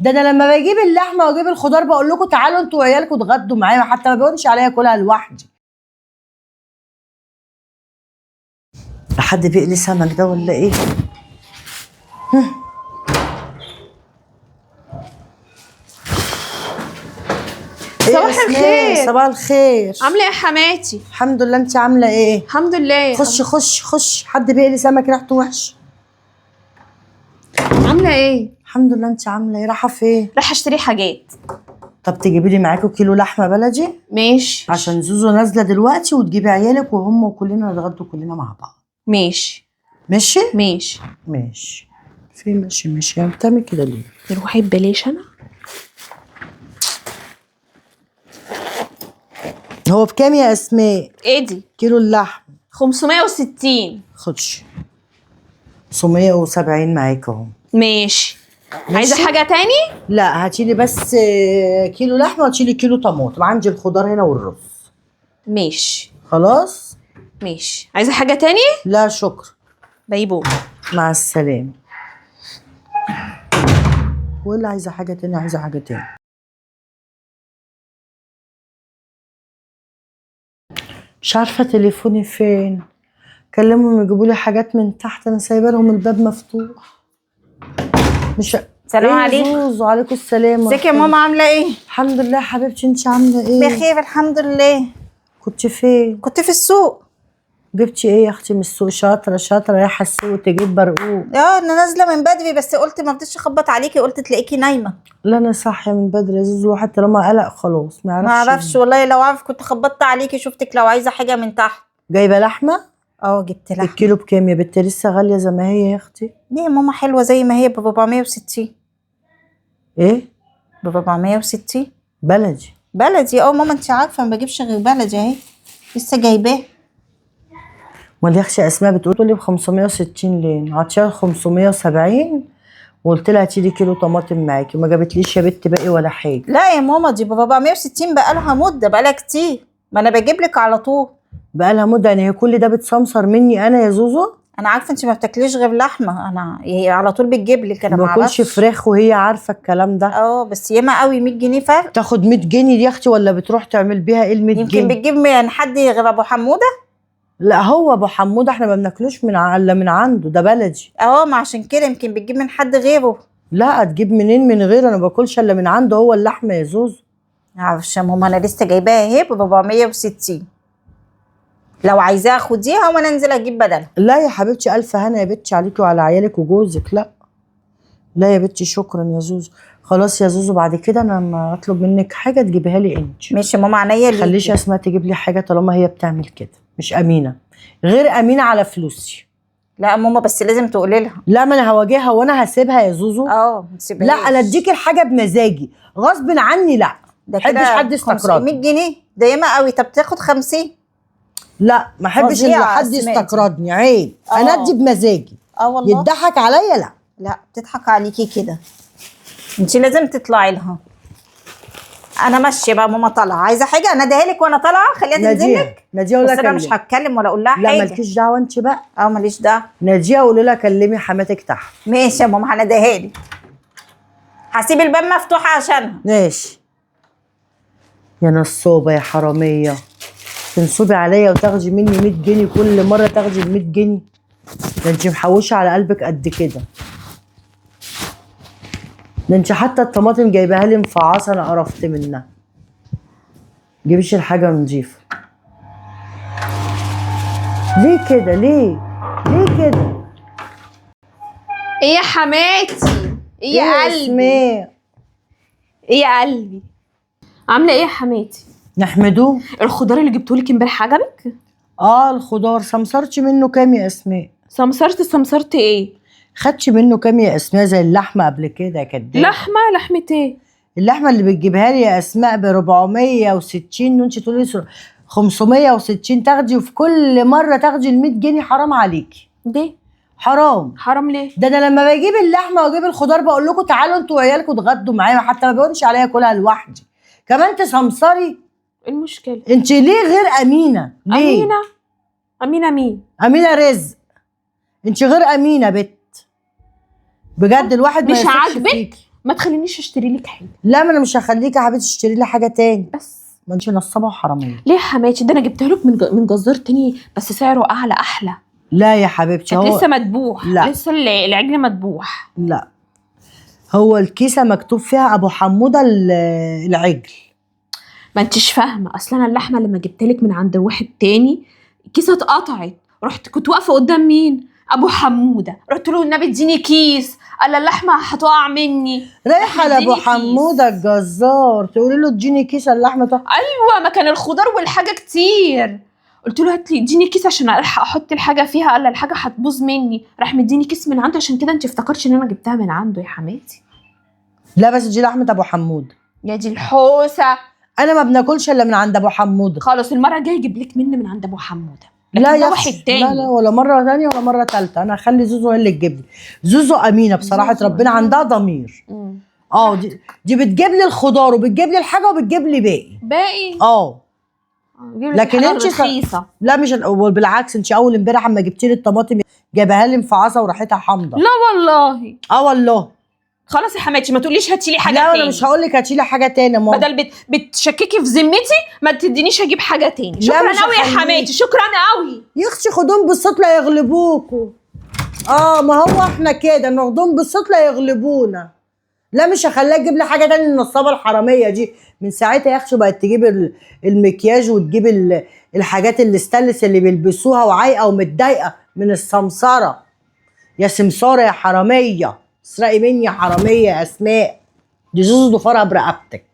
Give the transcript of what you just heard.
ده انا لما بجيب اللحمه واجيب الخضار بقول لكم تعالوا انتوا وعيالكم اتغدوا معايا، حتى ما بيقولش عليا اكلها لوحدي. حد بيقلي سمك ده ولا ايه؟ صباح الخير. صباح الخير. عامله ايه يا حماتي؟ الحمد لله، انت عامله ايه؟ الحمد لله. خش حد بيقلي سمك ريحته وحش. عامله ايه؟ الحمد لله، انت عامله ايه؟ رايحه فين؟ رايحه اشتري حاجات. طب تجيبي لي معاكوا كيلو لحمه بلدي ماشي. عشان زوزو نازله دلوقتي، وتجيبي عيالك وهم وكلنا نتغدوا كلنا مع بعض. ماشي ماشي ماشي ماشي. في ماشي يعني بتعمل كده ليه؟ نروحي ببلاش انا. هو بكام يا اسماء؟ ايه دي؟ كيلو اللحم 560. خدش 570 معاك اهو. ماشي. عايزه حاجه تاني؟ لا هاتيلي بس كيلو لحمه وهاتيلي كيلو طماطم، عندي الخضار هنا والرز. ماشي خلاص ماشي. عايزه حاجه تاني؟ لا شكرا. باي باي. مع السلامه. ولا عايزه حاجه تاني؟ عايزه حاجه تاني. مش عارفه تليفوني فين، كلمهم يجيبوا لي حاجات من تحت، انا سايبه لهم الباب مفتوح. مش سلام عليكم. زوزو. وعليكم السلام. ازيك يا ماما، عامله ايه؟ الحمد لله حبيبتي، انت عامله ايه؟ بخير الحمد لله. كنت فين؟ كنت في السوق. جبتي ايه يا اختي من السوق؟ شاطره رايحه السوق تجيب برقوق. انا نازله من بدري، بس قلت ما رضيتش اخبط عليكي، قلت تلاقيكي نايمه. لا انا صاحيه من بدري يا زوزو، الواحد طالما قلق خلاص ما اعرفش والله، لو اعرف كنت خبطت عليكي شفتك لو عايزه حاجه من تحت. جايبه لحمه؟ جبت لحمه. الكيلو بكام يا بنتي؟ لسه غاليه زي ما هي يا اختي. ليه يا ماما؟ حلوه زي ما هي ب 460. ايه؟ ب 460 بلدي. بلدي. ماما انت عارفه ما بجيبش غير بلدي اهي، لسه جايباه. امال يا اختي اسماء بتقول لي ب 560 ليه؟ عطيها 570 وقلت لها هاتي لي كيلو طماطم معاكي، ما جابتليش يا بنت باقي ولا حاجه. لا يا ماما، دي ب 460 بقالها مده، بقالها كتير، ما انا بجيب لك على طول. بقالها مده يعني هي كل ده بتسمسر مني انا يا زوزو؟ انا عارفه انت ما بتاكليش غير لحمه، هي على طول بتجيب لك، انا ما باكلش اعرفش. فراخ وهي عارفه الكلام ده. بس ياما قوي 100 جنيه فرق. تاخد 100 جنيه دي يا اختي ولا بتروح تعمل بيها ايه ال 100 جنيه؟ يمكن بتجيب من حد غير ابو حموده. لا هو ابو حموده احنا ما بناكلوش الا من عنده، ده بلدي. ما عشان كده يمكن بتجيب من حد غيره. لا تجيب منين من غيره؟ انا ما باكلش الا من عنده هو اللحمه يا زوزو. معرفش يا ماما، انا لسه جايباها اهي ب 460، لو عايزاها خديها وانا انزل اجيب بدلها. لا يا حبيبتي الف هنا يا بنتي عليكي وعلى عيالك وجوزك. لا يا بنتي شكرا يا زوزو. خلاص يا زوزو، بعد كده انا لما اطلب منك حاجه تجيبيها لي انت. ماشي يا ماما، عينيا ليكي. خليش اسماء تجيب لي حاجه طالما هي بتعمل كده، مش امينه، غير امينه على فلوسي. لا يا ماما، بس لازم تقولي لها. لا ما انا هواجهها وانا هسيبها يا زوزو. ما تسيبهاش. لا انا اديك الحاجه بمزاجي، غصب عني لا. ده محبش كده حد يستقرضني. 100 جنيه ده ياما قوي، طب تاخد 50. لا ما احبش ان حد يستقرضني، عيب. انا ادي بمزاجي. والله يضحك عليا لا بتضحك عليكي كده، انت لازم تطلعي لها. انا ماشيه بقى ماما، طالعه عايزه حاجه انا اديها لك وانا طالعه، خليها تنزل لك. ناديه ولا بس انا مش هتكلم ولا اقول لها حاجه. لا مالكيش دعوه انت بقى. ماليش دعوه. ناديه وقولي لها كلمي حماتك تحت. ماشي يا ماما، هنديها لك، هسيب الباب مفتوح عشانها. ماشي. يا نصوبه يا حراميه، تنصبي عليا وتاخدي مني 100 جنيه كل مره تاخدي ال 100 جنيه. ده انت محوشه على قلبك قد كده. ده انت حتى الطماطم جايباها لي مفعصه، انا قرفت منها. جيبيش الحاجه نضيفه. ليه كده؟ ليه كده؟ ايه يا حماتي؟ ايه يا قلبي؟ اسماء ايه يا قلبي؟ عامله ايه يا حماتي؟ نحمدوه. الخضار اللي جبتهولك امبارح عجبك؟ الخضار سمسرتش منه كام يا اسماء؟ سمسرت ايه؟ خدتش منه كام يا اسماء؟ زي اللحمه قبل كده كدابه. لحمه ايه؟ اللحمه اللي بتجيبها لي يا اسماء ب 460 وانت تقولي 560 تاخدي، وفي كل مره تاخدي ال 100 جنيه. حرام عليكي. ليه؟ حرام ليه؟ ده انا لما بجيب اللحمه واجيب الخضار بقول لكم تعالوا انتوا وعيالكم اتغدوا معايا، حتى ما بيقولش عليا اكلها لوحدي. كمان تسمسري. ايه المشكله؟ انت ليه غير امينه؟ ليه؟ امينه مين؟ امينه رزق. انت غير امينه بت. بجد الواحد ما مش يثقش عاجبك؟ فيكي. ما تخلينيش اشتري لك حاجه لا، ما انا مش هخليك يا حبيبتي تشتري لي حاجه تاني. بس. ما انتش نصابه وحراميه. ليه يا حماتي؟ ده انا جبتها لك من جزار تاني بس سعره اعلى احلى. لا يا حبيبتي، كانت هو لسه مدبوح. لا. لسه العجل مدبوح. لا، هو الكيسه مكتوب فيها ابو حموده العجل. ما انتش فاهمه، اصل انا اللحمه لما جبت لك من عند واحد تاني الكيسه اتقطعت، رحت كنت واقفه قدام مين؟ ابو حموده، رحت له النبي اديني كيس، قال اللحمه هتقع مني. رايحه لابو اديني حموده كيس. الجزار تقولي له اديني كيس اللحمه ده. ايوه، ما كان الخضار والحاجه كتير. قلت له هات لي اديني كيس عشان الحق احط الحاجه فيها، قال الحاجه هتبوظ مني، راح مديني كيس من عنده. عشان كده انت افتكرتش ان انا جبتها من عنده يا حماتي. لا بس دي لحمه ابو حموده. يا دي الحوسه. انا ما بناكلش الا من عند ابو حموده. خلاص المره الجايه اجيب لك من عند ابو حموده. لا لكن يا ده واحد أختي، تاني. لا ولا مره ثانيه ولا مره ثالثه. انا هخلي زوزو هي اللي تجيب لي. زوزو امينه بصراحه، زوزو ربنا أمينة. عندها ضمير. مم. دي بتجيب لي الخضار وبتجيب لي الحاجه وبتجيب لي باقي. لكن انت رخيصه. لا مش بالعكس، انت اول امبارح اما جبتي لي الطماطم جايبها لي مفعصه وريحتها حامضه. لا والله. والله. خلاص يا حماتي ما تقوليش هاتي لي حاجه لا تاني. انا مش هقول لك هاتي لي حاجه تاني يا ماما. بدل بتشككي في ذمتي ما تدينيش هجيب حاجه تاني. شكرا مش قوي يا هخليك. حماتي، شكرا قوي. يا اختي خدوهم بالصوت لا يغلبوكوا. ما هو احنا كده ناخدهم بالصوت لا يغلبونا. لا مش هخليها تجيب لي حاجه تاني. النصابه الحراميه دي من ساعتها يا اختي بقت تجيب المكياج وتجيب الحاجات الاستانلس اللي بيلبسوها وعايقه ومتضايقه من السمسره. يا سمساره يا حراميه، اسرقي مني يا حراميه يا اسماء. دي زوزو ضفارها برقبتك.